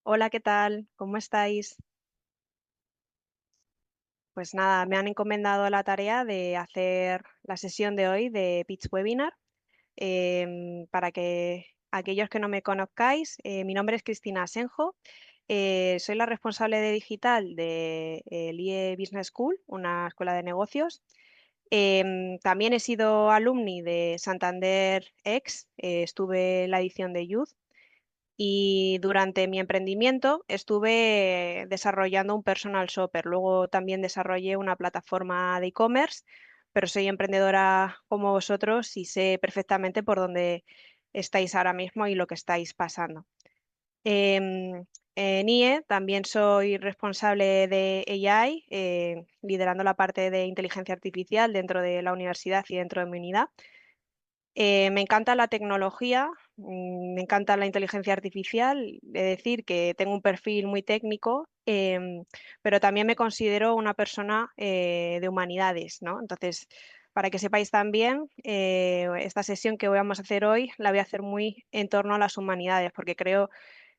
Hola, ¿qué tal? ¿Cómo estáis? Pues nada, me han encomendado la tarea de hacer la sesión de hoy de Pitch Webinar. Para que aquellos que no me conozcáis, mi nombre es Cristina Asenjo. Soy la responsable de digital de IE Business School, una escuela de negocios. También he sido alumni de Santander X, estuve en la edición de Youth. Y durante mi emprendimiento estuve desarrollando un personal shopper. Luego también desarrollé una plataforma de e-commerce, pero soy emprendedora como vosotros y sé perfectamente por dónde estáis ahora mismo y lo que estáis pasando. En IE también soy responsable de AI, liderando la parte de inteligencia artificial dentro de la universidad y dentro de mi unidad. Me encanta la tecnología, me encanta la inteligencia artificial, es decir, que tengo un perfil muy técnico, pero también me considero una persona de humanidades, ¿no? Entonces, para que sepáis también, esta sesión que vamos a hacer hoy la voy a hacer muy en torno a las humanidades, porque creo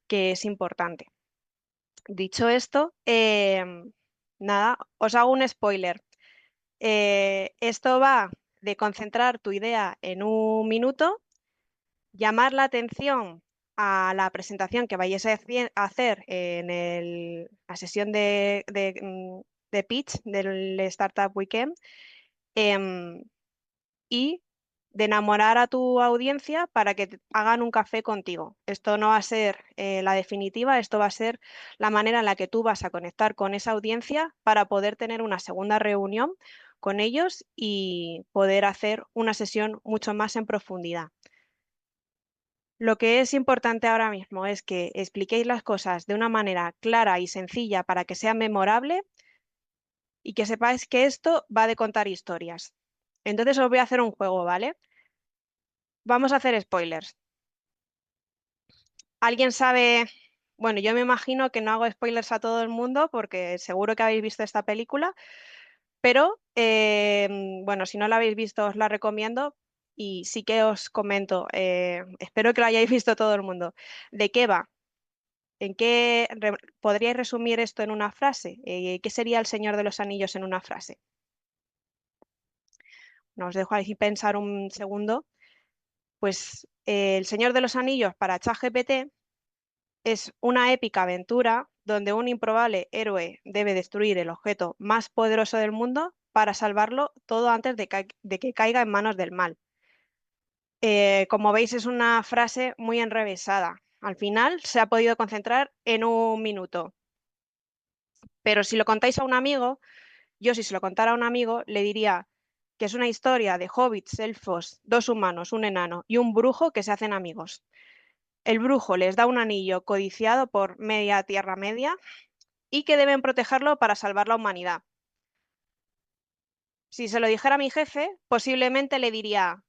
que es importante. Dicho esto, nada, os hago un spoiler. Esto va de concentrar tu idea en un minuto, llamar la atención a la presentación que vayáis a hacer en la sesión de pitch del Startup Weekend, em, y de enamorar a tu audiencia para que hagan un café contigo. Esto no va a ser la definitiva, esto va a ser la manera en la que tú vas a conectar con esa audiencia para poder tener una segunda reunión con ellos y poder hacer una sesión mucho más en profundidad. Lo que es importante ahora mismo es que expliquéis las cosas de una manera clara y sencilla para que sea memorable y que sepáis que esto va de contar historias. Entonces os voy a hacer un juego, ¿vale? Vamos a hacer spoilers. ¿Alguien sabe? Bueno, yo me imagino que no hago spoilers a todo el mundo porque seguro que habéis visto esta película, pero bueno, si no la habéis visto os la recomiendo y sí que os comento, espero que lo hayáis visto todo el mundo. ¿De qué va? ¿En qué podríais resumir esto en una frase? ¿Qué sería El Señor de los Anillos en una frase? No os dejo ahí pensar un segundo. Pues El Señor de los Anillos para ChatGPT es una épica aventura donde un improbable héroe debe destruir el objeto más poderoso del mundo para salvarlo todo antes de que caiga en manos del mal. Como veis, es una frase muy enrevesada. Al final se ha podido concentrar en un minuto. Pero si lo contáis a un amigo, yo si se lo contara a un amigo, le diría que es una historia de hobbits, elfos, dos humanos, un enano y un brujo que se hacen amigos. El brujo les da un anillo codiciado por media Tierra Media y que deben protegerlo para salvar la humanidad. Si se lo dijera a mi jefe, posiblemente le diría,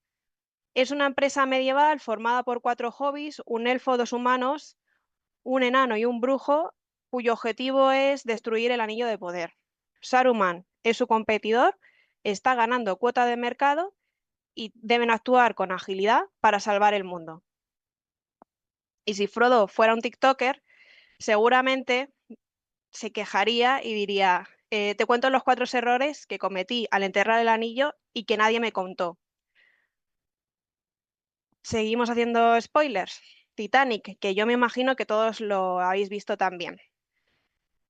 es una empresa medieval formada por cuatro hobbits, un elfo, dos humanos, un enano y un brujo, cuyo objetivo es destruir el anillo de poder. Saruman es su competidor, está ganando cuota de mercado y deben actuar con agilidad para salvar el mundo. Y si Frodo fuera un TikToker, seguramente se quejaría y diría, te cuento los cuatro errores que cometí al enterrar el anillo y que nadie me contó. Seguimos haciendo spoilers. Titanic, que yo me imagino que todos lo habéis visto también.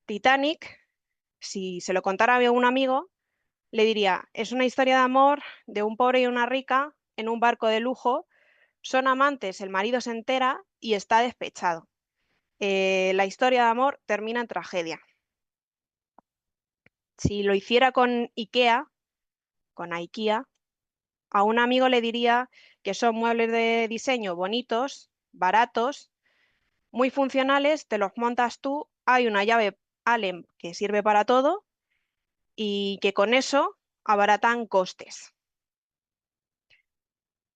Titanic, si se lo contara a un amigo, le diría, es una historia de amor de un pobre y una rica en un barco de lujo, son amantes, el marido se entera y está despechado. La historia de amor termina en tragedia. Si lo hiciera con IKEA, con IKEA, a un amigo le diría que son muebles de diseño bonitos, baratos, muy funcionales, te los montas tú, hay una llave Allen que sirve para todo y que con eso abaratan costes.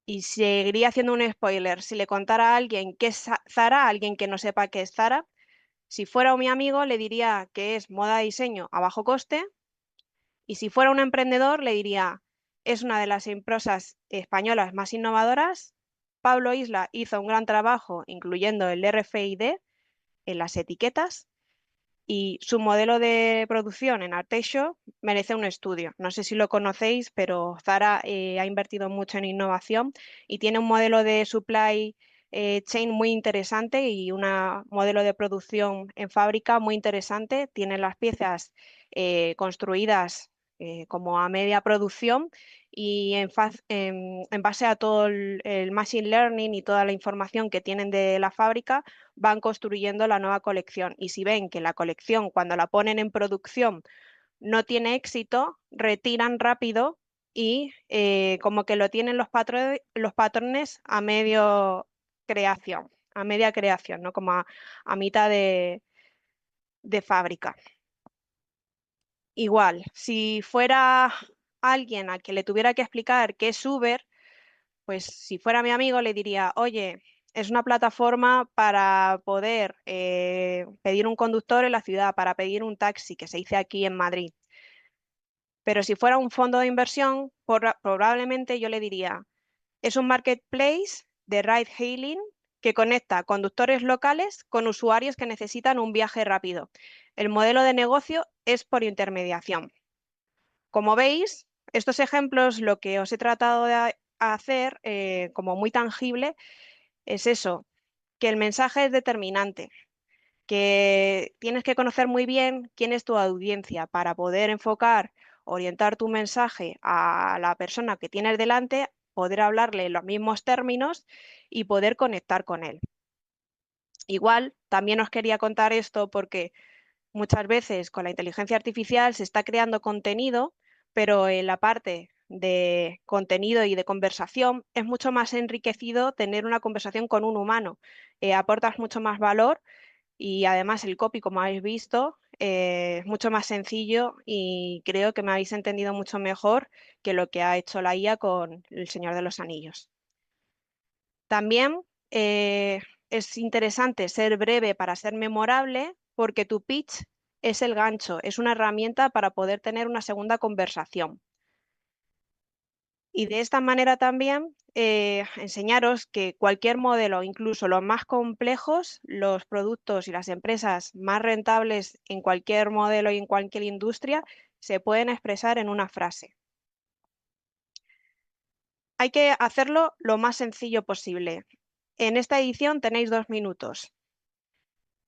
Y seguiría haciendo un spoiler. Si le contara a alguien qué es Zara, a alguien que no sepa qué es Zara, si fuera mi amigo, le diría que es moda de diseño a bajo coste. Y si fuera un emprendedor, le diría, es una de las empresas españolas más innovadoras. Pablo Isla hizo un gran trabajo, incluyendo el RFID, en las etiquetas y su modelo de producción en Arteixo merece un estudio. No sé si lo conocéis, pero Zara ha invertido mucho en innovación y tiene un modelo de supply chain muy interesante y un modelo de producción en fábrica muy interesante. Tiene las piezas construidas como a media producción y en base a todo el machine learning y toda la información que tienen de la fábrica, van construyendo la nueva colección. Y si ven que la colección, cuando la ponen en producción, no tiene éxito, retiran rápido y como que lo tienen los patrones a media creación, ¿no? Como a mitad de fábrica. Igual, si fuera alguien a que le tuviera que explicar qué es Uber, pues si fuera mi amigo le diría, oye, es una plataforma para poder pedir un conductor en la ciudad, para pedir un taxi, que se dice aquí en Madrid. Pero si fuera un fondo de inversión, probablemente yo le diría, es un marketplace de ride hailing que conecta conductores locales con usuarios que necesitan un viaje rápido. El modelo de negocio es por intermediación. Como veis, estos ejemplos, lo que os he tratado de hacer como muy tangible es eso, que el mensaje es determinante, que tienes que conocer muy bien quién es tu audiencia para poder enfocar, orientar tu mensaje a la persona que tienes delante, poder hablarle en los mismos términos y poder conectar con él. Igual, también os quería contar esto porque muchas veces con la inteligencia artificial se está creando contenido, pero en la parte de contenido y de conversación es mucho más enriquecido tener una conversación con un humano. Aportas mucho más valor y además el copy, como habéis visto, es mucho más sencillo y creo que me habéis entendido mucho mejor que lo que ha hecho la IA con El Señor de los Anillos. También es interesante ser breve para ser memorable porque tu pitch es el gancho, es una herramienta para poder tener una segunda conversación. Y de esta manera también enseñaros que cualquier modelo, incluso los más complejos, los productos y las empresas más rentables en cualquier modelo y en cualquier industria, se pueden expresar en una frase. Hay que hacerlo lo más sencillo posible. En esta edición tenéis 2 minutos.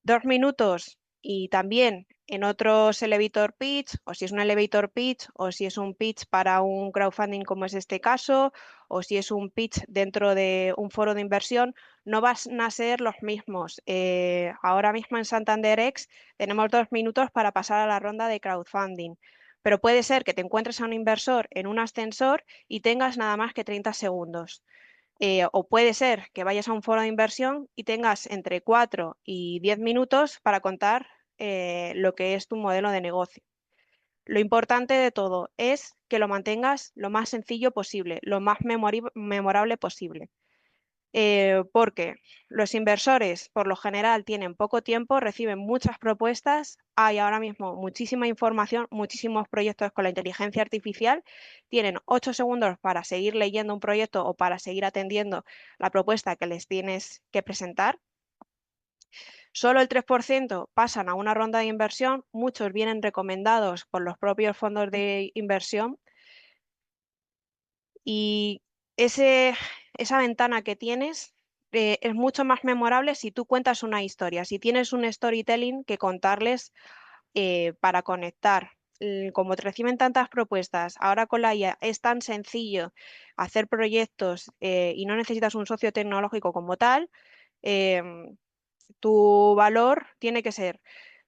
2 minutos y también en otros elevator pitch, o si es un elevator pitch, o si es un pitch para un crowdfunding como es este caso, o si es un pitch dentro de un foro de inversión, no van a ser los mismos. Ahora mismo en Santander X tenemos 2 minutos para pasar a la ronda de crowdfunding. Pero puede ser que te encuentres a un inversor en un ascensor y tengas nada más que 30 segundos. O puede ser que vayas a un foro de inversión y tengas entre 4 y 10 minutos para contar lo que es tu modelo de negocio. Lo importante de todo es que lo mantengas lo más sencillo posible, lo más memorable posible. Porque los inversores, por lo general, tienen poco tiempo, reciben muchas propuestas, hay ahora mismo muchísima información, muchísimos proyectos con la inteligencia artificial, tienen 8 segundos para seguir leyendo un proyecto o para seguir atendiendo la propuesta que les tienes que presentar. Solo el 3% pasan a una ronda de inversión, muchos vienen recomendados por los propios fondos de inversión y esa ventana que tienes es mucho más memorable si tú cuentas una historia, si tienes un storytelling que contarles para conectar. Como te reciben tantas propuestas, ahora con la IA es tan sencillo hacer proyectos y no necesitas un socio tecnológico como tal, em, tu valor tiene que ser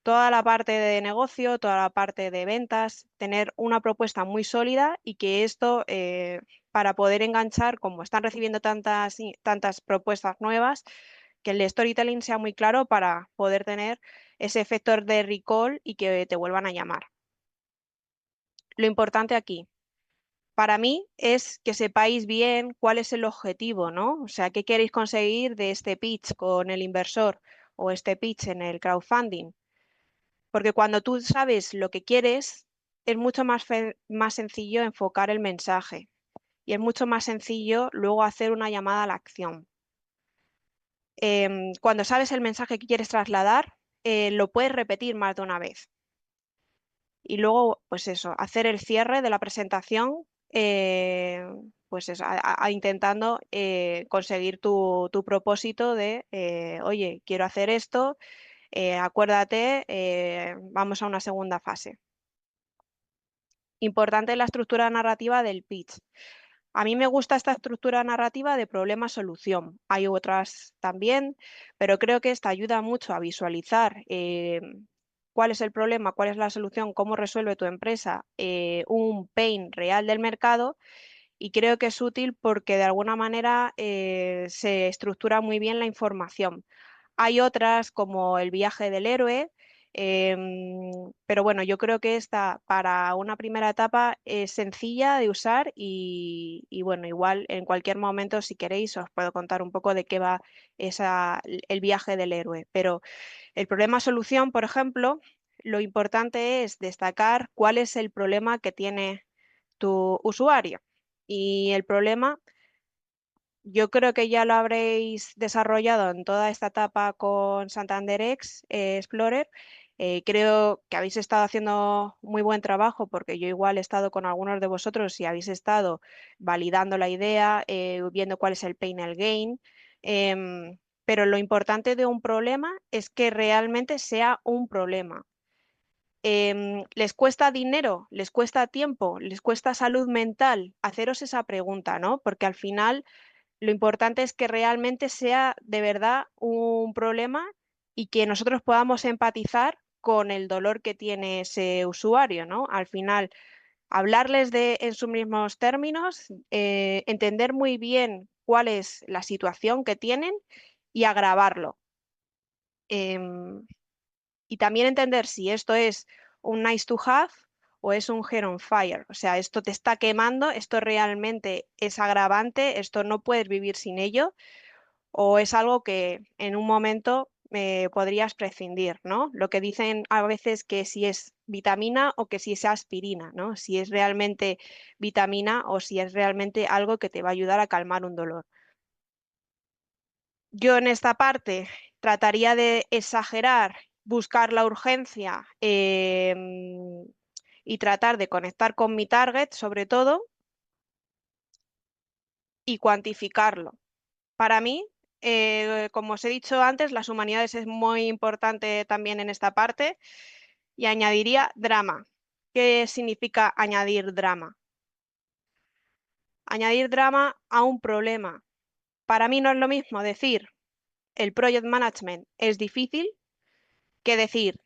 toda la parte de negocio, toda la parte de ventas, tener una propuesta muy sólida y que esto, para poder enganchar, como están recibiendo tantas propuestas nuevas, que el storytelling sea muy claro para poder tener ese efecto de recall y que te vuelvan a llamar. Lo importante aquí, para mí, es que sepáis bien cuál es el objetivo, ¿no? O sea, qué queréis conseguir de este pitch con el inversor o este pitch en el crowdfunding. Porque cuando tú sabes lo que quieres, es mucho más sencillo enfocar el mensaje y es mucho más sencillo luego hacer una llamada a la acción. Cuando sabes el mensaje que quieres trasladar, lo puedes repetir más de una vez. Y luego, pues eso, hacer el cierre de la presentación, pues eso, intentando conseguir tu propósito de, oye, quiero hacer esto, acuérdate, vamos a una segunda fase. Importante la estructura narrativa del pitch. A mí me gusta esta estructura narrativa de problema-solución. Hay otras también, pero creo que esta ayuda mucho a visualizar cuál es el problema, cuál es la solución, cómo resuelve tu empresa un pain real del mercado, y creo que es útil porque de alguna manera se estructura muy bien la información. Hay otras como el viaje del héroe, pero bueno, yo creo que esta para una primera etapa es sencilla de usar y bueno, igual en cualquier momento si queréis os puedo contar un poco de qué va el viaje del héroe. Pero el problema-solución, por ejemplo, lo importante es destacar cuál es el problema que tiene tu usuario. Y el problema, yo creo que ya lo habréis desarrollado en toda esta etapa con Santander X Explorer. Creo que habéis estado haciendo muy buen trabajo porque yo igual he estado con algunos de vosotros y habéis estado validando la idea, viendo cuál es el pain, el gain. Pero lo importante de un problema es que realmente sea un problema. ¿Les cuesta dinero? ¿Les cuesta tiempo? ¿Les cuesta salud mental? Haceros esa pregunta, ¿no? Porque al final lo importante es que realmente sea de verdad un problema y que nosotros podamos empatizar con el dolor que tiene ese usuario, ¿no? Al final, hablarles en sus mismos términos, entender muy bien cuál es la situación que tienen y agravarlo. Em, y también entender si esto es un nice to have o es un hair on fire. O sea, esto te está quemando, esto realmente es agravante, esto no puedes vivir sin ello, o es algo que en un momento podrías prescindir, ¿no? Lo que dicen a veces que si es vitamina o que si es aspirina, ¿no? Si es realmente vitamina o si es realmente algo que te va a ayudar a calmar un dolor. Yo en esta parte trataría de exagerar, buscar la urgencia y tratar de conectar con mi target, sobre todo, y cuantificarlo. Para mí, como os he dicho antes, las humanidades es muy importante también en esta parte y añadiría drama. ¿Qué significa añadir drama? Añadir drama a un problema. Para mí no es lo mismo decir el project management es difícil que decir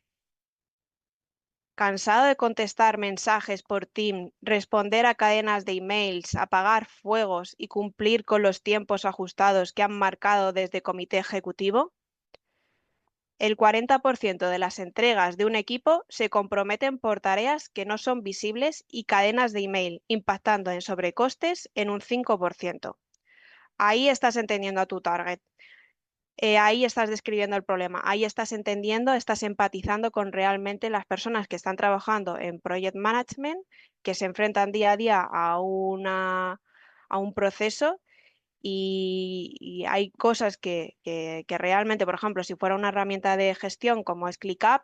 cansado de contestar mensajes por Team, responder a cadenas de emails, apagar fuegos y cumplir con los tiempos ajustados que han marcado desde comité ejecutivo. El 40% de las entregas de un equipo se comprometen por tareas que no son visibles y cadenas de email, impactando en sobrecostes en un 5%. Ahí estás entendiendo a tu target. Ahí estás describiendo el problema, ahí estás entendiendo, estás empatizando con realmente las personas que están trabajando en project management, que se enfrentan día a día a un proceso y hay cosas que realmente, por ejemplo, si fuera una herramienta de gestión como es ClickUp,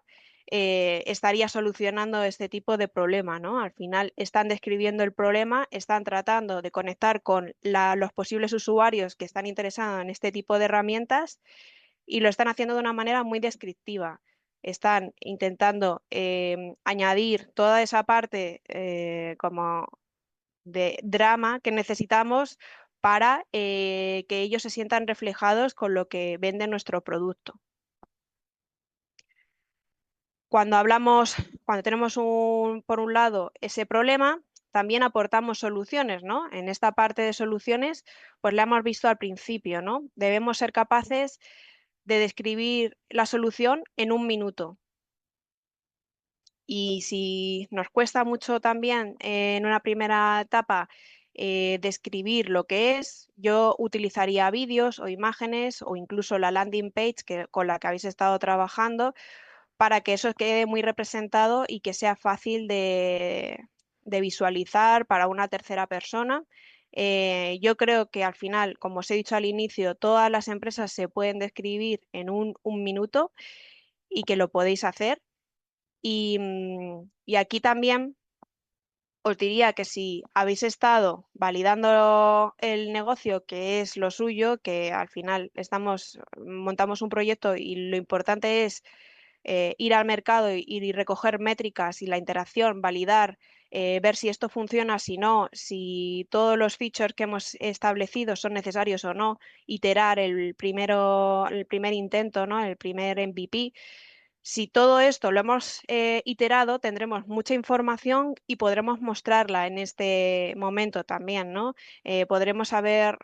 estaría solucionando este tipo de problema, ¿no? Al final están describiendo el problema, están tratando de conectar con los posibles usuarios que están interesados en este tipo de herramientas y lo están haciendo de una manera muy descriptiva. Están intentando añadir toda esa parte como de drama que necesitamos para que ellos se sientan reflejados con lo que vende nuestro producto. Cuando hablamos, cuando tenemos por un lado ese problema, también aportamos soluciones, ¿no? En esta parte de soluciones, pues la hemos visto al principio, ¿no? Debemos ser capaces de describir la solución en un minuto. Y si nos cuesta mucho también en una primera etapa describir lo que es, yo utilizaría vídeos o imágenes o incluso la landing page con la que habéis estado trabajando para que eso quede muy representado y que sea fácil de visualizar para una tercera persona. Yo creo que al final, como os he dicho al inicio, todas las empresas se pueden describir en un minuto y que lo podéis hacer. Y aquí también os diría que si habéis estado validando el negocio, que es lo suyo, que al final montamos un proyecto y lo importante es ir al mercado y recoger métricas y la interacción, validar, ver si esto funciona, si no, si todos los features que hemos establecido son necesarios o no, iterar el primer intento, ¿no? El primer MVP. Si todo esto lo hemos iterado, tendremos mucha información y podremos mostrarla en este momento también, ¿no? Podremos haber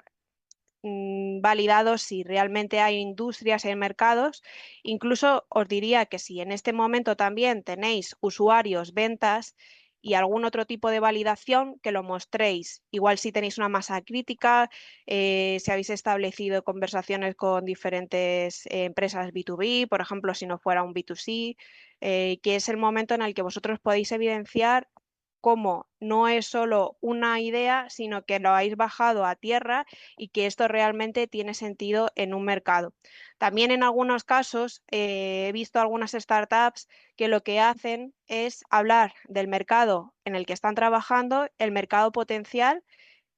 validado si realmente hay industrias, hay mercados. Incluso os diría que si en este momento también tenéis usuarios, ventas y algún otro tipo de validación, que lo mostréis. Igual si tenéis una masa crítica, si habéis establecido conversaciones con diferentes empresas B2B, por ejemplo, si no fuera un B2C, que es el momento en el que vosotros podéis evidenciar cómo no es solo una idea, sino que lo habéis bajado a tierra y que esto realmente tiene sentido en un mercado. También en algunos casos he visto algunas startups que lo que hacen es hablar del mercado en el que están trabajando, el mercado potencial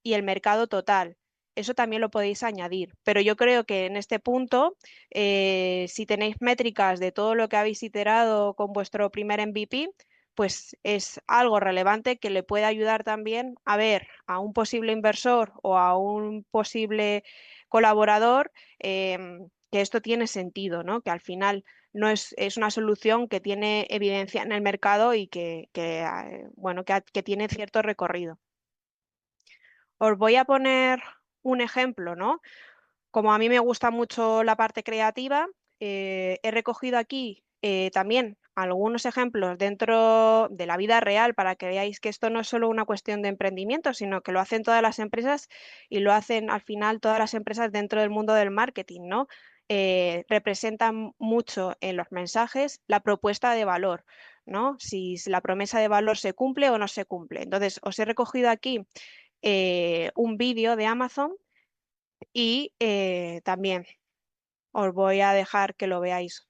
y el mercado total. Eso también lo podéis añadir, pero yo creo que en este punto, si tenéis métricas de todo lo que habéis iterado con vuestro primer MVP, pues es algo relevante que le puede ayudar también a ver a un posible inversor o a un posible colaborador que esto tiene sentido, ¿no? Que al final no es una solución que tiene evidencia en el mercado y bueno, que tiene cierto recorrido. Os voy a poner un ejemplo, ¿no? Como a mí me gusta mucho la parte creativa, he recogido aquí también algunos ejemplos dentro de la vida real para que veáis que esto no es solo una cuestión de emprendimiento, sino que lo hacen todas las empresas y lo hacen al final todas las empresas dentro del mundo del marketing, ¿no? Representan mucho en los mensajes la propuesta de valor, ¿no? Si la promesa de valor se cumple o no se cumple. Entonces, os he recogido aquí un vídeo de Amazon y también os voy a dejar que lo veáis.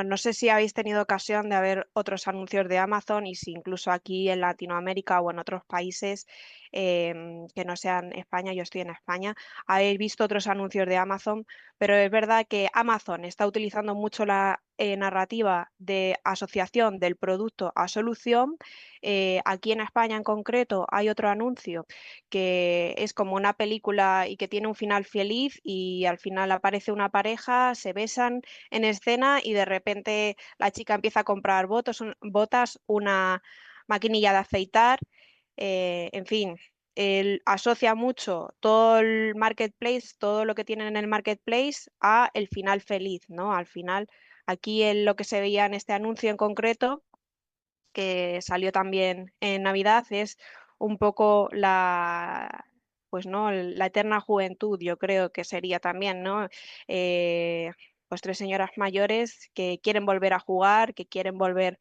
No sé si habéis tenido ocasión de ver otros anuncios de Amazon y si incluso aquí en Latinoamérica o en otros países que no sean España, yo estoy en España, habéis visto otros anuncios de Amazon, pero es verdad que Amazon está utilizando mucho la narrativa de asociación del producto a solución. Aquí en España en concreto hay otro anuncio que es como una película y que tiene un final feliz y al final aparece una pareja, se besan en escena y de repente la chica empieza a comprar botas, una maquinilla de afeitar, en fin. Él asocia mucho todo el marketplace, todo lo que tienen en el marketplace a el final feliz, ¿no? Al final, aquí en lo que se veía en este anuncio en concreto, que salió también en Navidad, es un poco pues no, la eterna juventud, yo creo que sería también, ¿no? Pues tres señoras mayores que quieren volver a jugar, que quieren volver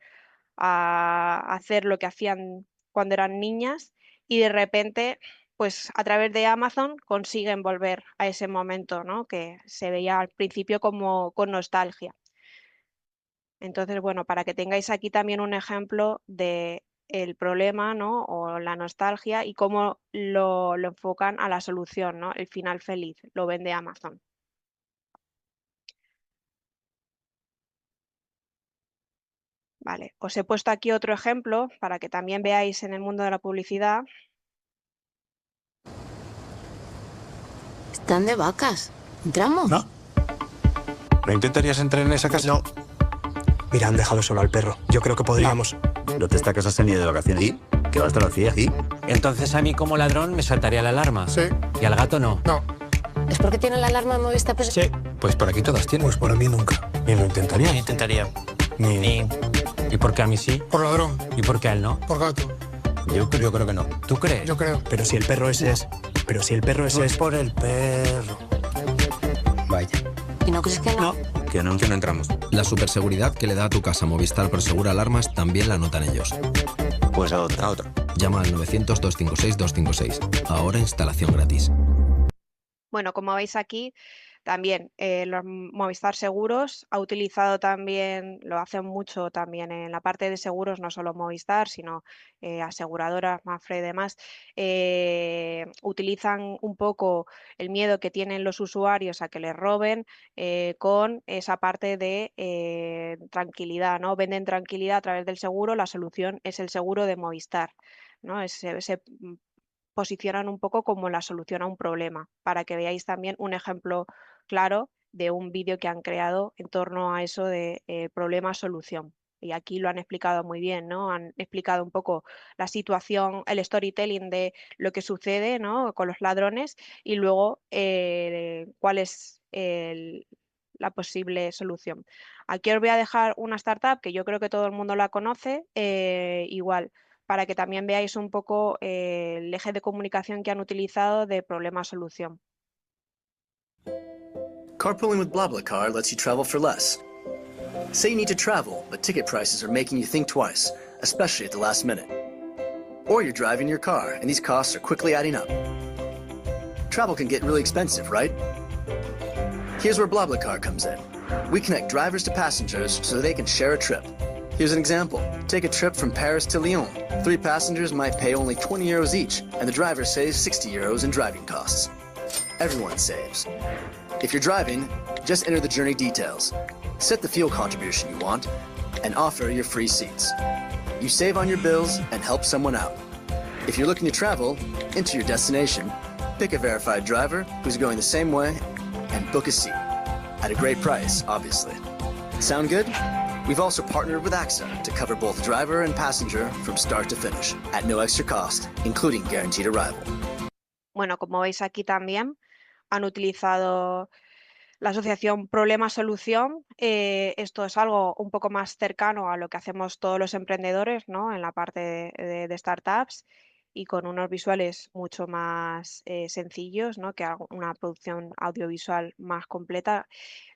a hacer lo que hacían cuando eran niñas y de repente, pues a través de Amazon consiguen volver a ese momento, ¿no? Que se veía al principio como con nostalgia. Entonces, bueno, para que tengáis aquí también un ejemplo de el problema, ¿no? O la nostalgia y cómo lo enfocan a la solución, ¿no? El final feliz, lo vende Amazon. Vale, os he puesto aquí otro ejemplo para que también veáis en el mundo de la publicidad. Están de vacas. ¿Entramos? No. ¿No intentarías entrar en esa casa? No. Mira, han dejado solo al perro. Yo creo que podríamos... ¿No te esta casa se ni de vacaciones? ¿Y? ¿Que vas a la CIA? ¿Y? Entonces a mí como ladrón me saltaría la alarma. Sí. ¿Y al gato no? No. ¿Es porque tiene la alarma movista? Pues... Sí. Pues por aquí todas tienen. Pues para mí nunca. Ni lo intentaría. Ni intentaría. Ni... ¿Y por qué a mí sí? Por ladrón, ¿Y por qué a él no? por gato. Yo creo que no. ¿Tú crees? Yo creo. Pero si el perro ese es... Pero si el perro ese es... por el perro. Vaya. ¿Y no crees que no? Que no entramos. La superseguridad que le da a tu casa Movistar Prosegur Alarmas también la notan ellos. Pues a otra. Llama al 900-256-256. Ahora instalación gratis. Bueno, como veis aquí, también los Movistar Seguros ha utilizado también, lo hacen mucho también en la parte de seguros, no solo Movistar, sino aseguradoras, Mapfre y demás, utilizan un poco el miedo que tienen los usuarios a que les roben con esa parte de tranquilidad, ¿no? Venden tranquilidad a través del seguro, la solución es el seguro de Movistar, ¿no? Posicionan un poco como la solución a un problema, para que veáis también un ejemplo claro de un vídeo que han creado en torno a eso de problema-solución. Y aquí lo han explicado muy bien, ¿no? Han explicado un poco la situación, el storytelling de lo que sucede, ¿no? Con los ladrones y luego cuál es la posible solución. Aquí os voy a dejar una startup que yo creo que todo el mundo la conoce, igual, para que también veáis un poco el eje de comunicación que han utilizado de problema-solución. Carpooling with BlaBlaCar lets you travel for less. Say you need to travel, but ticket prices are making you think twice, especially at the last minute. Or you're driving your car, and these costs are quickly adding up. Travel can get really expensive, right? Here's where BlaBlaCar comes in. We connect drivers to passengers so they can share a trip. Here's an example. Take a trip from Paris to Lyon. 3 passengers might pay only 20 euros each, and the driver saves 60 euros in driving costs. Everyone saves. If you're driving, just enter the journey details, set the fuel contribution you want, and offer your free seats. You save on your bills and help someone out. If you're looking to travel, enter your destination, pick a verified driver who's going the same way, and book a seat. At a great price, obviously. Sound good? We've also partnered with AXA to cover both driver and passenger from start to finish, at no extra cost, including guaranteed arrival. Bueno, como veis aquí también han utilizado la asociación problema-solución. Esto es algo un poco más cercano a lo que hacemos todos los emprendedores, ¿no? En la parte de startups y con unos visuales mucho más sencillos, ¿no? Que una producción audiovisual más completa.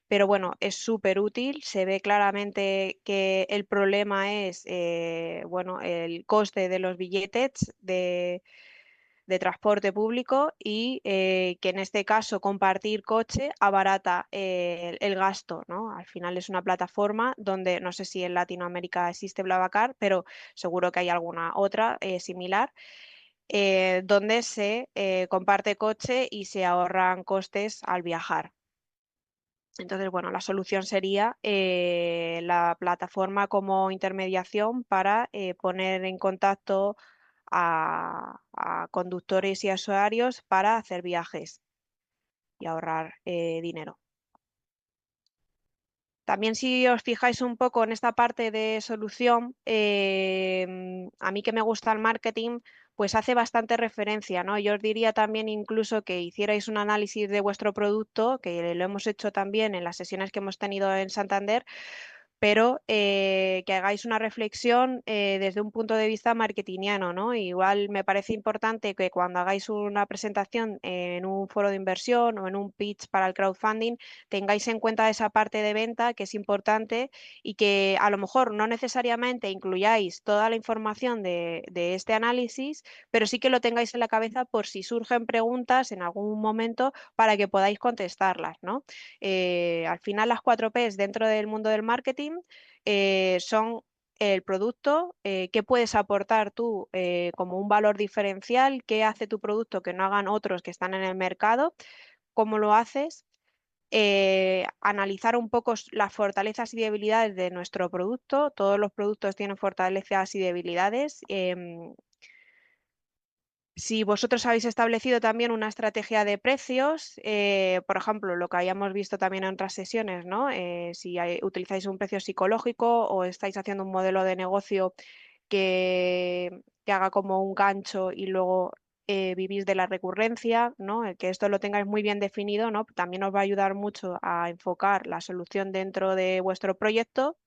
Pero bueno, es súper útil, se ve claramente que el problema es bueno, el coste de los billetes de transporte público y que en este caso compartir coche abarata el gasto, ¿no? Al final es una plataforma donde, no sé si en Latinoamérica existe BlaBlaCar, pero seguro que hay alguna otra similar, donde se comparte coche y se ahorran costes al viajar. Entonces, bueno, la solución sería la plataforma como intermediación para poner en contacto a conductores y a usuarios para hacer viajes y ahorrar dinero. También si os fijáis un poco en esta parte de solución, a mí que me gusta el marketing, pues hace bastante referencia, ¿no? Yo os diría también incluso que hicierais un análisis de vuestro producto, que lo hemos hecho también en las sesiones que hemos tenido en Santander, pero que hagáis una reflexión desde un punto de vista marketingiano, ¿no? Igual me parece importante que cuando hagáis una presentación en un foro de inversión o en un pitch para el crowdfunding, tengáis en cuenta esa parte de venta que es importante y que a lo mejor no necesariamente incluyáis toda la información de este análisis, pero sí que lo tengáis en la cabeza por si surgen preguntas en algún momento para que podáis contestarlas, ¿no? Al final las 4 Ps dentro del mundo del marketing son el producto, qué puedes aportar tú como un valor diferencial, qué hace tu producto que no hagan otros que están en el mercado, cómo lo haces, analizar un poco las fortalezas y debilidades de nuestro producto. Todos los productos tienen fortalezas y debilidades. Si vosotros habéis establecido también una estrategia de precios, por ejemplo, lo que habíamos visto también en otras sesiones, ¿no? Si utilizáis un precio psicológico o estáis haciendo un modelo de negocio que haga como un gancho y luego vivís de la recurrencia, ¿no? El que esto lo tengáis muy bien definido, ¿no? También os va a ayudar mucho a enfocar la solución dentro de vuestro proyecto.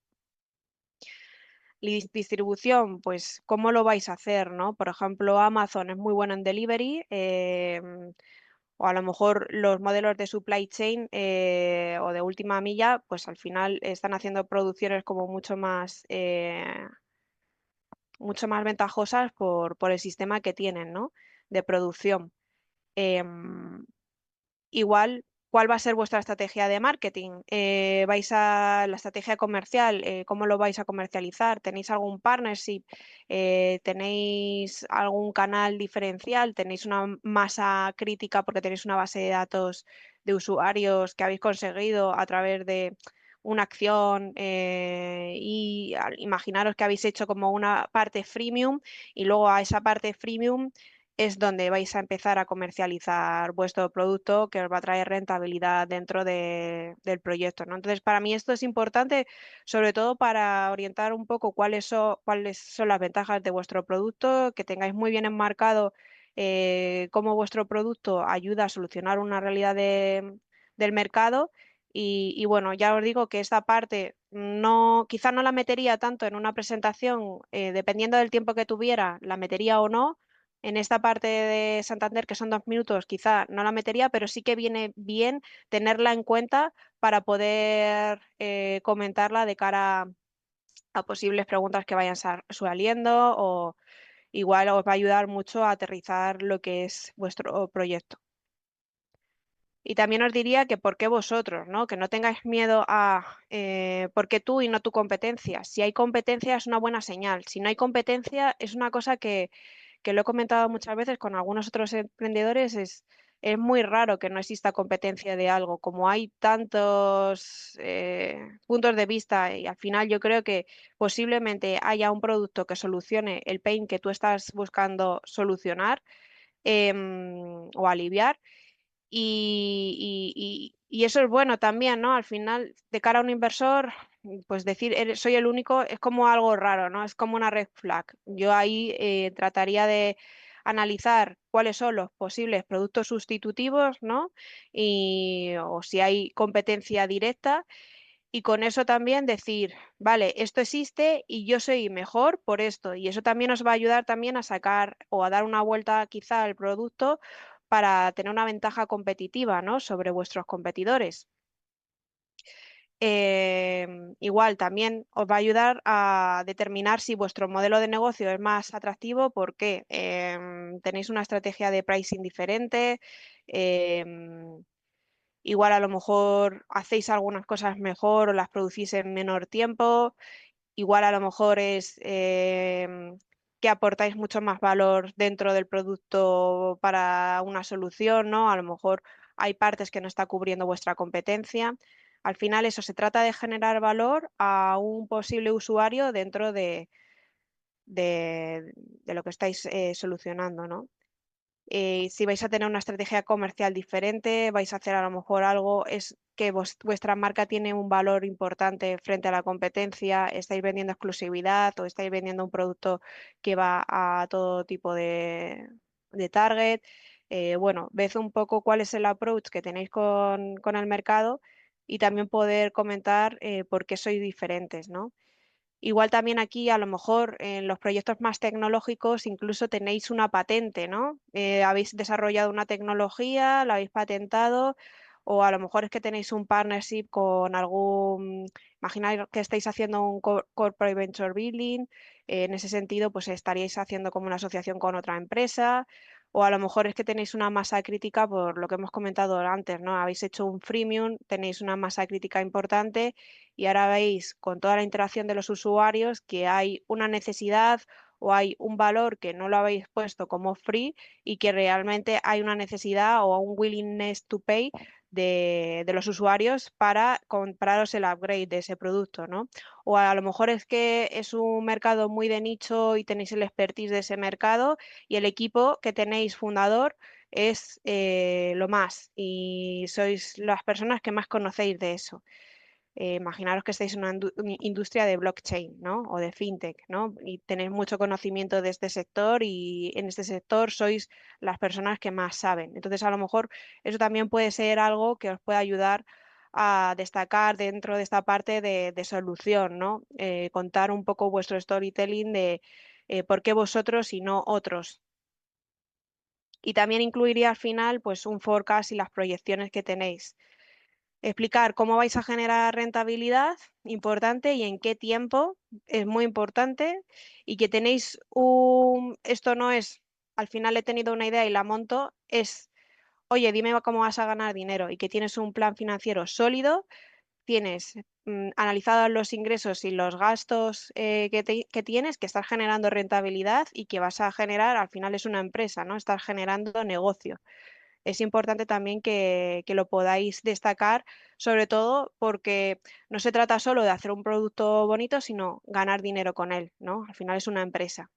Distribución, pues, ¿cómo lo vais a hacer, no? Por ejemplo, Amazon es muy bueno en delivery, o a lo mejor los modelos de supply chain o de última milla, pues al final están haciendo producciones como mucho más ventajosas por el sistema que tienen, ¿no? De producción. Em, Igual, ¿cuál va a ser vuestra estrategia de marketing? ¿Vais a la estrategia comercial? ¿Cómo lo vais a comercializar? ¿Tenéis algún partnership? ¿Tenéis algún canal diferencial? ¿Tenéis una masa crítica porque tenéis una base de datos de usuarios que habéis conseguido a través de una acción y imaginaros que habéis hecho como una parte freemium y luego a esa parte freemium es donde vais a empezar a comercializar vuestro producto que os va a traer rentabilidad dentro del proyecto, ¿no? Entonces, para mí esto es importante, sobre todo para orientar un poco cuáles son las ventajas de vuestro producto, que tengáis muy bien enmarcado cómo vuestro producto ayuda a solucionar una realidad del mercado. Y bueno, ya os digo que esta parte no, quizá no la metería tanto en una presentación, dependiendo del tiempo que tuviera, la metería o no en esta parte de Santander, que son 2 minutos, quizá no la metería, pero sí que viene bien tenerla en cuenta para poder comentarla de cara a posibles preguntas que vayan saliendo o igual os va a ayudar mucho a aterrizar lo que es vuestro proyecto. Y también os diría que por qué vosotros, ¿no? Que no tengáis miedo a por qué tú y no tu competencia. Si hay competencia es una buena señal. Si no hay competencia es una cosa que lo he comentado muchas veces con algunos otros emprendedores, es muy raro que no exista competencia de algo. Como hay tantos puntos de vista y al final yo creo que posiblemente haya un producto que solucione el pain que tú estás buscando solucionar o aliviar. Y eso es bueno también, ¿no? Al final, de cara a un inversor, pues decir soy el único es como algo raro, ¿no? Es como una red flag. Yo ahí trataría de analizar cuáles son los posibles productos sustitutivos, ¿no? O si hay competencia directa. Y con eso también decir, vale, esto existe y yo soy mejor por esto. Y eso también os va a ayudar también a sacar o a dar una vuelta quizá al producto para tener una ventaja competitiva, ¿no? Sobre vuestros competidores. Igual también os va a ayudar a determinar si vuestro modelo de negocio es más atractivo porque tenéis una estrategia de pricing diferente. em, Igual a lo mejor hacéis algunas cosas mejor o las producís en menor tiempo. Igual a lo mejor es que aportáis mucho más valor dentro del producto para una solución, ¿no? A lo mejor hay partes que no está cubriendo vuestra competencia. Al final eso se trata de generar valor a un posible usuario dentro de lo que estáis solucionando, ¿no? Si vais a tener una estrategia comercial diferente, vais a hacer a lo mejor algo, es que vuestra marca tiene un valor importante frente a la competencia, estáis vendiendo exclusividad o estáis vendiendo un producto que va a todo tipo de target. Bueno, ved un poco cuál es el approach que tenéis con el mercado y también poder comentar por qué sois diferentes, ¿no? Igual también aquí, a lo mejor en los proyectos más tecnológicos, incluso tenéis una patente, ¿no? Habéis desarrollado una tecnología, la habéis patentado, o a lo mejor es que tenéis un partnership con imagináis que estáis haciendo un corporate venture building, en ese sentido, pues estaríais haciendo como una asociación con otra empresa, o a lo mejor es que tenéis una masa crítica por lo que hemos comentado antes, ¿no? Habéis hecho un freemium, tenéis una masa crítica importante y ahora veis con toda la interacción de los usuarios que hay una necesidad o hay un valor que no lo habéis puesto como free y que realmente hay una necesidad o un willingness to pay de los usuarios para compraros el upgrade de ese producto, ¿no? O a lo mejor es que es un mercado muy de nicho y tenéis el expertise de ese mercado y el equipo que tenéis fundador es lo más y sois las personas que más conocéis de eso. Imaginaros que estáis en una industria de blockchain, ¿no? O de fintech, ¿no? Y tenéis mucho conocimiento de este sector y en este sector sois las personas que más saben. Entonces, a lo mejor eso también puede ser algo que os pueda ayudar a destacar dentro de esta parte de solución, ¿no? Contar un poco vuestro storytelling de por qué vosotros y no otros. Y también incluiría al final pues un forecast y las proyecciones que tenéis. Explicar cómo vais a generar rentabilidad, importante, y en qué tiempo, es muy importante, y que tenéis esto no es, al final he tenido una idea y la monto, es, oye, dime cómo vas a ganar dinero, y que tienes un plan financiero sólido, tienes analizados los ingresos y los gastos que tienes, que estás generando rentabilidad y que vas a generar, al final es una empresa, ¿no? Estás generando negocio. Es importante también que lo podáis destacar, sobre todo porque no se trata solo de hacer un producto bonito, sino ganar dinero con él, ¿no? Al final es una empresa.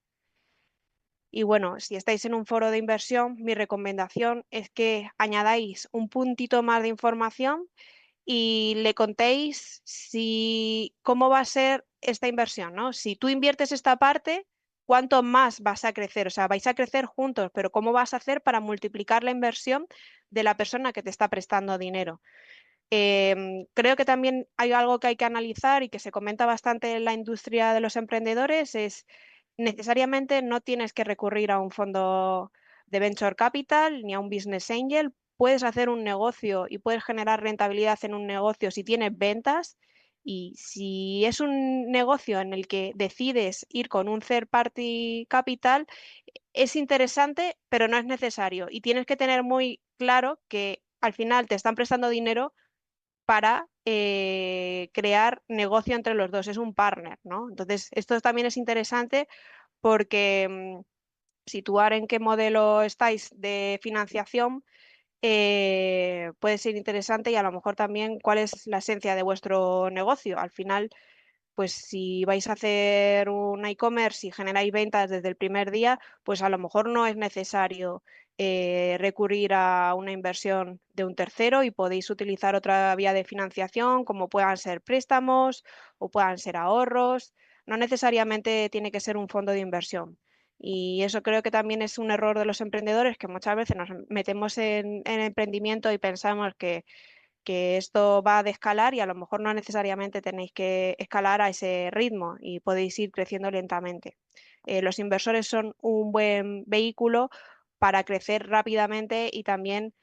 Y bueno, si estáis en un foro de inversión, mi recomendación es que añadáis un puntito más de información y le contéis cómo va a ser esta inversión, ¿no? Si tú inviertes esta parte, ¿cuánto más vas a crecer? O sea, vais a crecer juntos, pero ¿cómo vas a hacer para multiplicar la inversión de la persona que te está prestando dinero? Creo que también hay algo que hay que analizar y que se comenta bastante en la industria de los emprendedores, es necesariamente no tienes que recurrir a un fondo de venture capital ni a un business angel. Puedes hacer un negocio y puedes generar rentabilidad en un negocio si tienes ventas, y si es un negocio en el que decides ir con un third party capital, es interesante, pero no es necesario. Y tienes que tener muy claro que al final te están prestando dinero para crear negocio entre los dos, es un partner, ¿no? Entonces, esto también es interesante porque situar en qué modelo estáis de financiación puede ser interesante, y a lo mejor también cuál es la esencia de vuestro negocio. Al final, pues si vais a hacer un e-commerce y generáis ventas desde el primer día, pues a lo mejor no es necesario recurrir a una inversión de un tercero y podéis utilizar otra vía de financiación, como puedan ser préstamos o puedan ser ahorros. No necesariamente tiene que ser un fondo de inversión. Y eso creo que también es un error de los emprendedores, que muchas veces nos metemos en emprendimiento y pensamos que esto va a escalar, y a lo mejor no necesariamente tenéis que escalar a ese ritmo y podéis ir creciendo lentamente. Los inversores son un buen vehículo para crecer rápidamente y también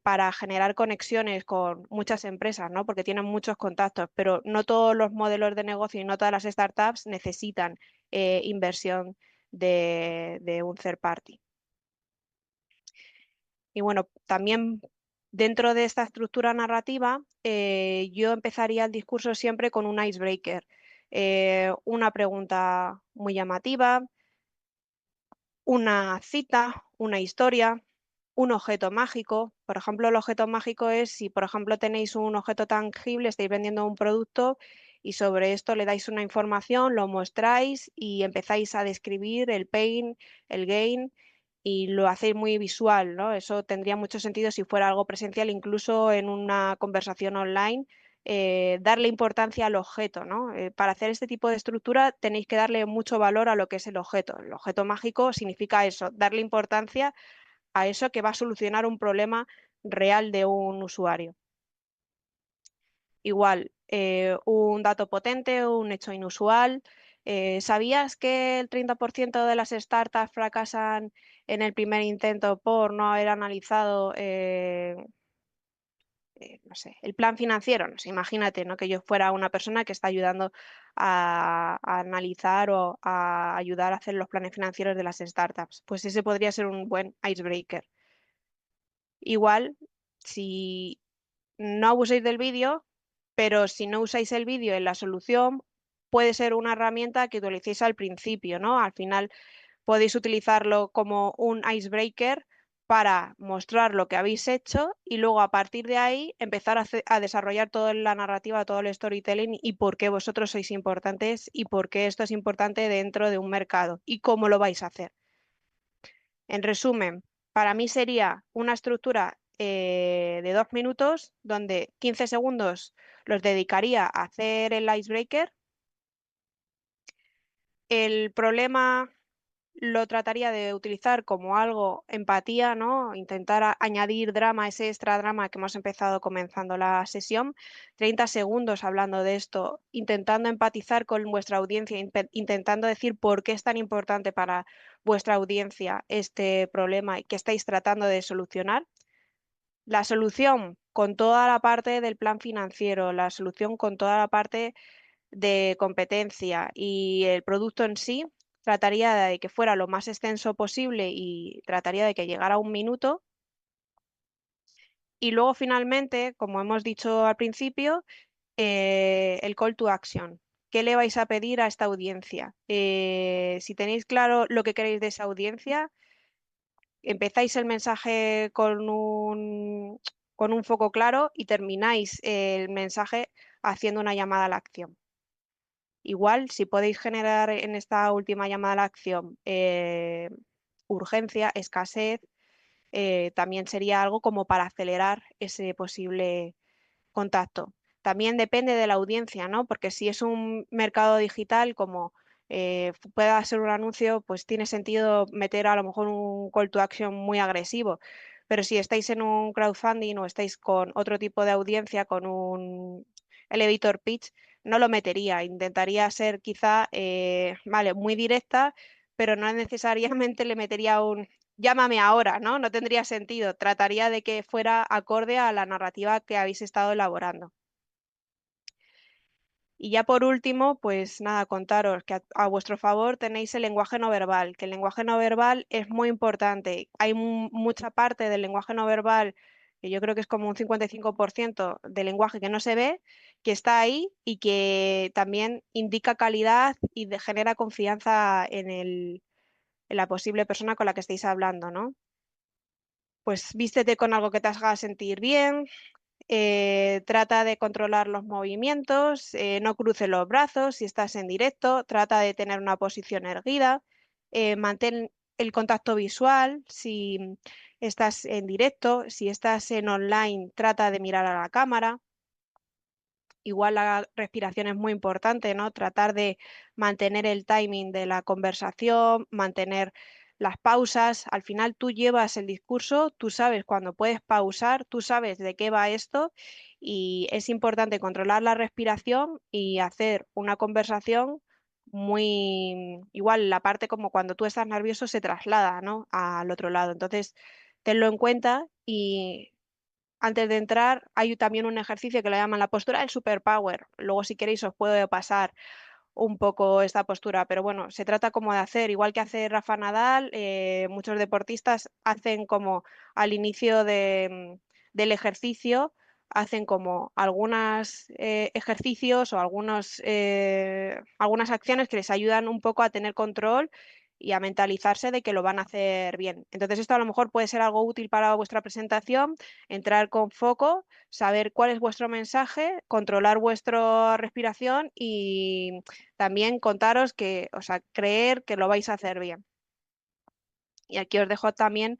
para generar conexiones con muchas empresas, ¿no? Porque tienen muchos contactos, pero no todos los modelos de negocio y no todas las startups necesitan inversión de un third party. Y bueno, también dentro de esta estructura narrativa, yo empezaría el discurso siempre con un icebreaker, una pregunta muy llamativa, una cita, una historia, un objeto mágico. Por ejemplo, el objeto mágico es si, por ejemplo, tenéis un objeto tangible, estáis vendiendo un producto y sobre esto le dais una información, lo mostráis y empezáis a describir el pain, el gain, y lo hacéis muy visual, ¿no? Eso tendría mucho sentido si fuera algo presencial, incluso en una conversación online. Darle importancia al objeto, ¿no? Para hacer este tipo de estructura tenéis que darle mucho valor a lo que es el objeto. El objeto mágico significa eso, darle importancia a eso que va a solucionar un problema real de un usuario. Igual, un dato potente, un hecho inusual. ¿Sabías que el 30% de las startups fracasan en el primer intento por no haber analizado no sé, el plan financiero? No sé, imagínate, ¿no? Que yo fuera una persona que está ayudando a analizar o a ayudar a hacer los planes financieros de las startups. Pues ese podría ser un buen icebreaker. Igual, si no abuséis del vídeo, pero si no usáis el vídeo en la solución, puede ser una herramienta que utilicéis al principio, ¿no? Al final podéis utilizarlo como un icebreaker para mostrar lo que habéis hecho y luego a partir de ahí empezar a desarrollar toda la narrativa, todo el storytelling y por qué vosotros sois importantes y por qué esto es importante dentro de un mercado y cómo lo vais a hacer. En resumen, para mí sería una estructura de 2 minutos, donde 15 segundos los dedicaría a hacer el icebreaker. El problema lo trataría de utilizar como algo empatía, ¿no? Intentar añadir drama, ese extra drama que hemos empezado comenzando la sesión. 30 segundos hablando de esto, intentando empatizar con vuestra audiencia, intentando decir por qué es tan importante para vuestra audiencia este problema y que estáis tratando de solucionar. La solución con toda la parte del plan financiero, la solución con toda la parte de competencia y el producto en sí, trataría de que fuera lo más extenso posible y trataría de que llegara a 1 minuto. Y luego finalmente, como hemos dicho al principio, el call to action. ¿Qué le vais a pedir a esta audiencia? Si tenéis claro lo que queréis de esa audiencia, empezáis el mensaje con un foco claro y termináis el mensaje haciendo una llamada a la acción. Igual, si podéis generar en esta última llamada a la acción urgencia, escasez, también sería algo como para acelerar ese posible contacto. También depende de la audiencia, ¿no? Porque si es un mercado digital, como pueda ser un anuncio, pues tiene sentido meter a lo mejor un call to action muy agresivo. Pero si estáis en un crowdfunding o estáis con otro tipo de audiencia, con un elevator pitch, no lo metería. Intentaría ser quizá, vale, muy directa, pero no necesariamente le metería un llámame ahora, ¿no? No tendría sentido. Trataría de que fuera acorde a la narrativa que habéis estado elaborando. Y ya por último, pues nada, contaros que a vuestro favor tenéis el lenguaje no verbal, que el lenguaje no verbal es muy importante. Hay mucha parte del lenguaje no verbal, que yo creo que es como un 55% del lenguaje que no se ve, que está ahí y que también indica calidad y genera confianza en la posible persona con la que estéis hablando, ¿no? Pues vístete con algo que te haga sentir bien, trata de controlar los movimientos, no cruces los brazos si estás en directo, trata de tener una posición erguida, mantén el contacto visual si estás en directo, si estás en online, trata de mirar a la cámara. Igual la respiración es muy importante, ¿no? Tratar de mantener el timing de la conversación, mantener las pausas. Al final tú llevas el discurso, tú sabes cuándo puedes pausar, tú sabes de qué va esto y es importante controlar la respiración y hacer una conversación muy igual la parte como cuando tú estás nervioso se traslada, ¿no? Al otro lado. Entonces, tenlo en cuenta y antes de entrar, hay también un ejercicio que lo llaman la postura del superpower. Luego, si queréis, os puedo pasar un poco esta postura, pero bueno, se trata como de hacer, igual que hace Rafa Nadal, muchos deportistas hacen como al inicio del ejercicio, hacen como algunos ejercicios o algunas acciones que les ayudan un poco a tener control y a mentalizarse de que lo van a hacer bien. Entonces esto a lo mejor puede ser algo útil para vuestra presentación, entrar con foco, saber cuál es vuestro mensaje, controlar vuestra respiración y también contaros que, o sea, creer que lo vais a hacer bien. Y aquí os dejo también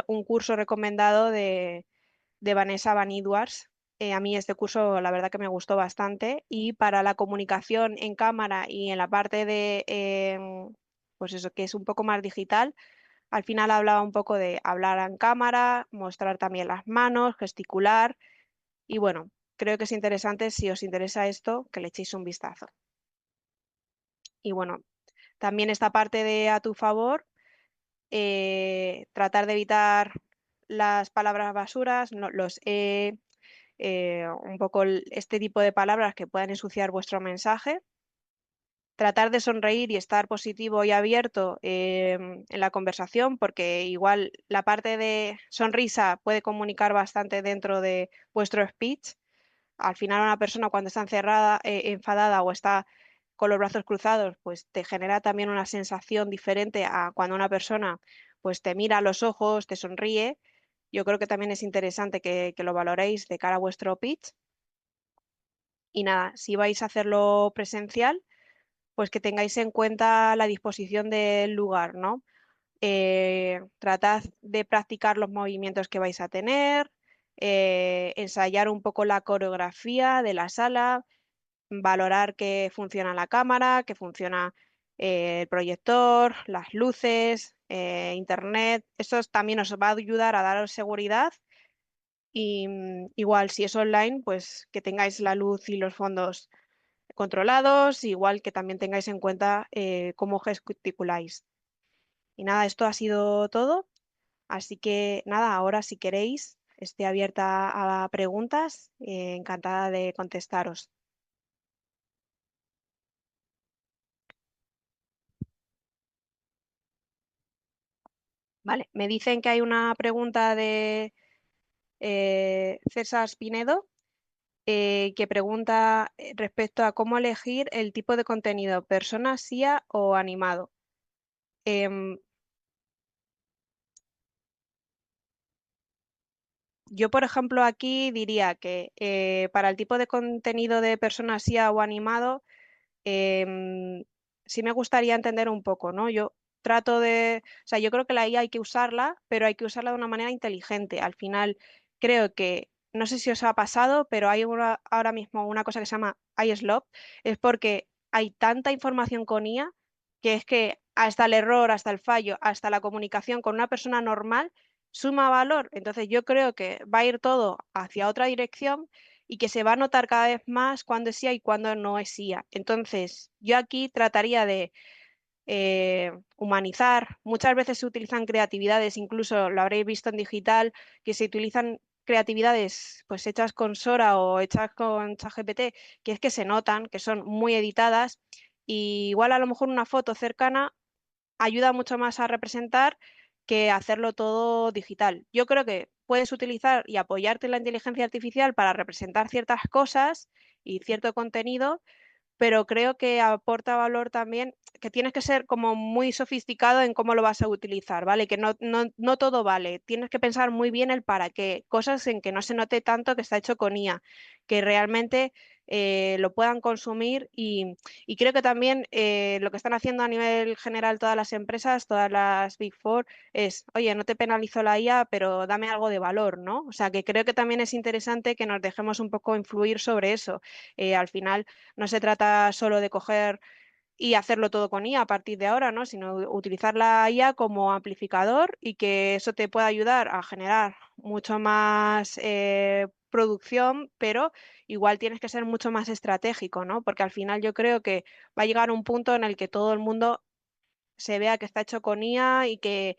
un curso recomendado de Vanessa Van Edwards. A mí este curso la verdad que me gustó bastante y para la comunicación en cámara y en la parte de, pues eso, que es un poco más digital, al final hablaba un poco de hablar en cámara, mostrar también las manos, gesticular y bueno, creo que es interesante si os interesa esto que le echéis un vistazo. Y bueno, también esta parte de a tu favor, tratar de evitar las palabras basuras, un poco este tipo de palabras que puedan ensuciar vuestro mensaje. Tratar de sonreír y estar positivo y abierto en la conversación, porque igual la parte de sonrisa puede comunicar bastante dentro de vuestro speech. Al final una persona cuando está encerrada, enfadada o está con los brazos cruzados, pues te genera también una sensación diferente a cuando una persona pues te mira a los ojos, te sonríe. Yo creo que también es interesante que lo valoréis de cara a vuestro pitch. Y nada, si vais a hacerlo presencial, pues que tengáis en cuenta la disposición del lugar, ¿no? Tratad de practicar los movimientos que vais a tener, ensayar un poco la coreografía de la sala, valorar que funciona la cámara, que funciona el proyector, las luces, internet. Eso también os va a ayudar a daros seguridad y igual si es online, pues que tengáis la luz y los fondos controlados, igual que también tengáis en cuenta cómo gesticuláis. Y nada, esto ha sido todo. Así que nada, ahora si queréis, estoy abierta a preguntas, encantada de contestaros. Vale, me dicen que hay una pregunta de César Pinedo que pregunta respecto a cómo elegir el tipo de contenido, persona, IA o animado. Em, yo, por ejemplo, aquí diría que para el tipo de contenido de persona, IA o animado, em, sí me gustaría entender un poco, ¿no? Yo trato de, o sea, yo creo que la IA hay que usarla, pero hay que usarla de una manera inteligente. Al final, creo que, no sé si os ha pasado, pero hay ahora mismo una cosa que se llama iSlop, es porque hay tanta información con IA que es que hasta el error, hasta el fallo, hasta la comunicación con una persona normal suma valor. Entonces, yo creo que va a ir todo hacia otra dirección y que se va a notar cada vez más cuándo es IA y cuándo no es IA. Entonces, yo aquí trataría de humanizar. Muchas veces se utilizan creatividades, incluso lo habréis visto en digital, que se utilizan creatividades pues hechas con Sora o hechas con ChatGPT, que es que se notan, que son muy editadas, y igual a lo mejor una foto cercana ayuda mucho más a representar que hacerlo todo digital. Yo creo que puedes utilizar y apoyarte en la inteligencia artificial para representar ciertas cosas y cierto contenido, pero creo que aporta valor también, que tienes que ser como muy sofisticado en cómo lo vas a utilizar, ¿vale? Que no todo vale, tienes que pensar muy bien el para qué, cosas en que no se note tanto que está hecho con IA, que realmente lo puedan consumir y creo que también lo que están haciendo a nivel general todas las empresas, todas las Big Four, es, oye, no te penalizo la IA, pero dame algo de valor, ¿no? O sea, que creo que también es interesante que nos dejemos un poco influir sobre eso. Al final no se trata solo de coger y hacerlo todo con IA a partir de ahora, ¿no? Sino utilizar la IA como amplificador y que eso te pueda ayudar a generar mucho más producción, pero igual tienes que ser mucho más estratégico, ¿no? Porque al final yo creo que va a llegar un punto en el que todo el mundo se vea que está hecho con IA y que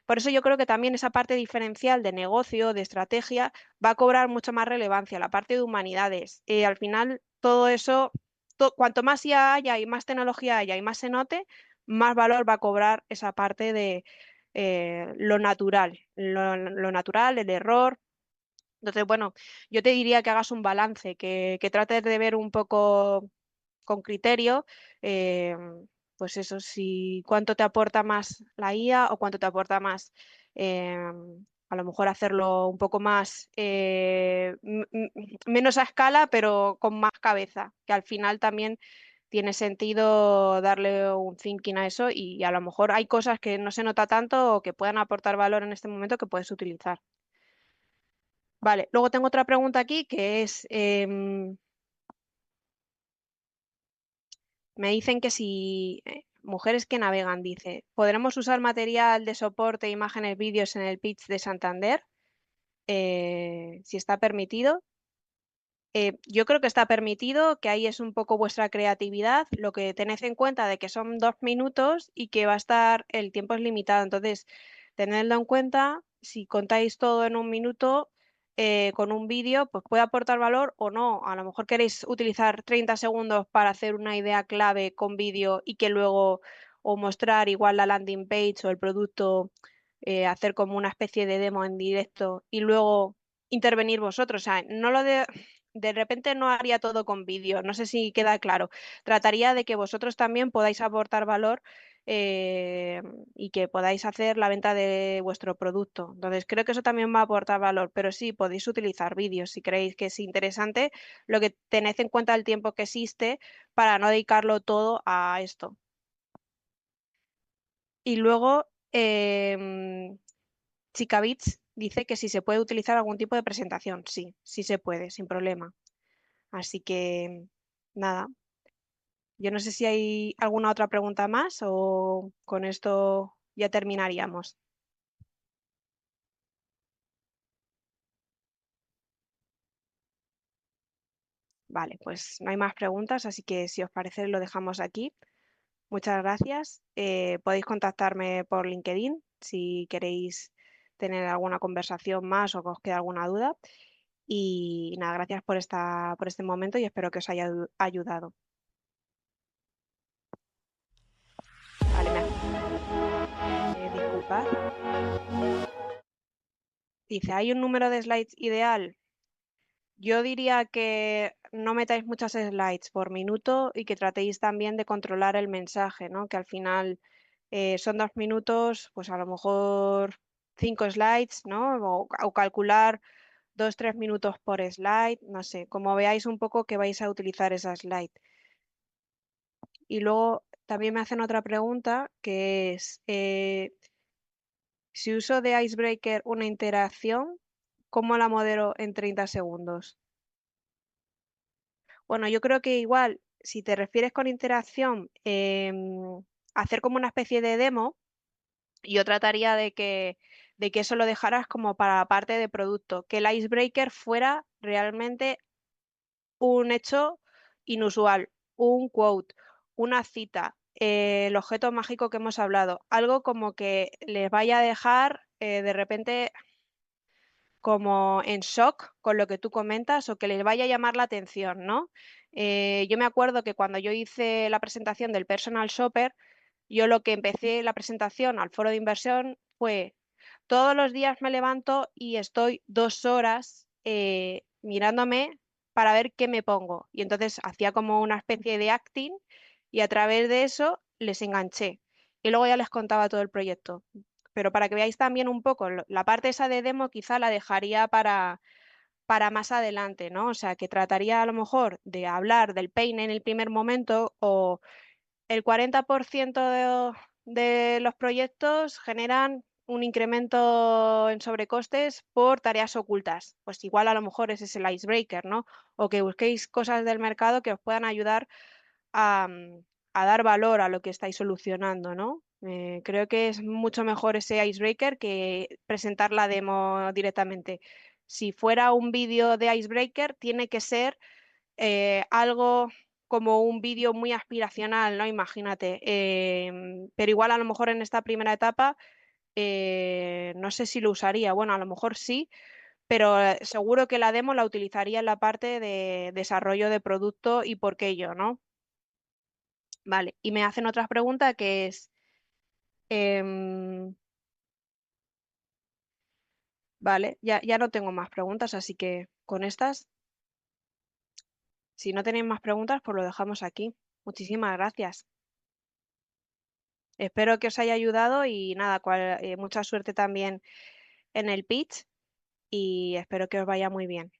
por eso yo creo que también esa parte diferencial de negocio, de estrategia, va a cobrar mucha más relevancia, la parte de humanidades. Al final, todo eso, cuanto más ya haya y más tecnología haya y más se note, más valor va a cobrar esa parte de lo natural, lo natural, el error. Entonces, bueno, yo te diría que hagas un balance, que trates de ver un poco con criterio, eh, pues eso, si cuánto te aporta más la IA o cuánto te aporta más, a lo mejor hacerlo un poco más, menos a escala, pero con más cabeza, que al final también tiene sentido darle un thinking a eso y a lo mejor hay cosas que no se nota tanto o que puedan aportar valor en este momento que puedes utilizar. Vale, luego tengo otra pregunta aquí que es, me dicen que si mujeres que navegan, dice, ¿podremos usar material de soporte, imágenes, vídeos en el pitch de Santander? Si está permitido. Yo creo que está permitido, que ahí es un poco vuestra creatividad, lo que tened en cuenta de que son 2 minutos y que va a estar, el tiempo es limitado, entonces tenedlo en cuenta, si contáis todo en un minuto con un vídeo, pues puede aportar valor o no, a lo mejor queréis utilizar 30 segundos para hacer una idea clave con vídeo y que luego o mostrar igual la landing page o el producto, hacer como una especie de demo en directo y luego intervenir vosotros, o sea, no lo de repente no haría todo con vídeo, no sé si queda claro. Trataría de que vosotros también podáis aportar valor eh, y que podáis hacer la venta de vuestro producto. Entonces, creo que eso también va a aportar valor, pero sí, podéis utilizar vídeos si creéis que es interesante, lo que tened en cuenta el tiempo que existe para no dedicarlo todo a esto. Y luego Chicabits dice que si se puede utilizar algún tipo de presentación. Sí, sí se puede, sin problema. Así que, nada. Yo no sé si hay alguna otra pregunta más o con esto ya terminaríamos. Vale, pues no hay más preguntas, así que si os parece lo dejamos aquí. Muchas gracias. Podéis contactarme por LinkedIn si queréis tener alguna conversación más o que os quede alguna duda. Y nada, gracias por este momento y espero que os haya ayudado. Vale, disculpad. Dice, ¿hay un número de slides ideal? Yo diría que no metáis muchas slides por minuto y que tratéis también de controlar el mensaje, ¿no? Que al final son 2 minutos, pues a lo mejor 5 slides, ¿no? O calcular 2-3 minutos por slide, no sé, como veáis un poco que vais a utilizar esa slide. Y luego también me hacen otra pregunta que es, si uso de Icebreaker una interacción, ¿cómo la modelo en 30 segundos? Bueno, yo creo que igual, si te refieres con interacción, hacer como una especie de demo, yo trataría de que eso lo dejaras como para la parte de producto, que el Icebreaker fuera realmente un hecho inusual, un quote, una cita, el objeto mágico que hemos hablado, algo como que les vaya a dejar de repente como en shock con lo que tú comentas o que les vaya a llamar la atención, ¿no? Yo me acuerdo que cuando yo hice la presentación del Personal Shopper, yo lo que empecé la presentación al foro de inversión fue: todos los días me levanto y estoy 2 horas mirándome para ver qué me pongo. Y entonces hacía como una especie de acting y a través de eso les enganché. Y luego ya les contaba todo el proyecto. Pero para que veáis también un poco, la parte esa de demo quizá la dejaría para más adelante, ¿no? O sea, que trataría a lo mejor de hablar del peine en el primer momento o el 40% de los proyectos generan un incremento en sobrecostes por tareas ocultas. Pues igual a lo mejor ese es el icebreaker, ¿no? O que busquéis cosas del mercado que os puedan ayudar a dar valor a lo que estáis solucionando, ¿no? Creo que es mucho mejor ese icebreaker que presentar la demo directamente. Si fuera un vídeo de icebreaker, tiene que ser algo como un vídeo muy aspiracional, ¿no? Imagínate. Pero igual a lo mejor en esta primera etapa no sé si lo usaría. Bueno, a lo mejor sí, pero seguro que la demo la utilizaría en la parte de desarrollo de producto y por qué yo, ¿no? Vale, y me hacen otra pregunta que es, em, vale, ya no tengo más preguntas, así que con estas, si no tenéis más preguntas, pues lo dejamos aquí. Muchísimas gracias. Espero que os haya ayudado y nada, mucha suerte también en el pitch y espero que os vaya muy bien.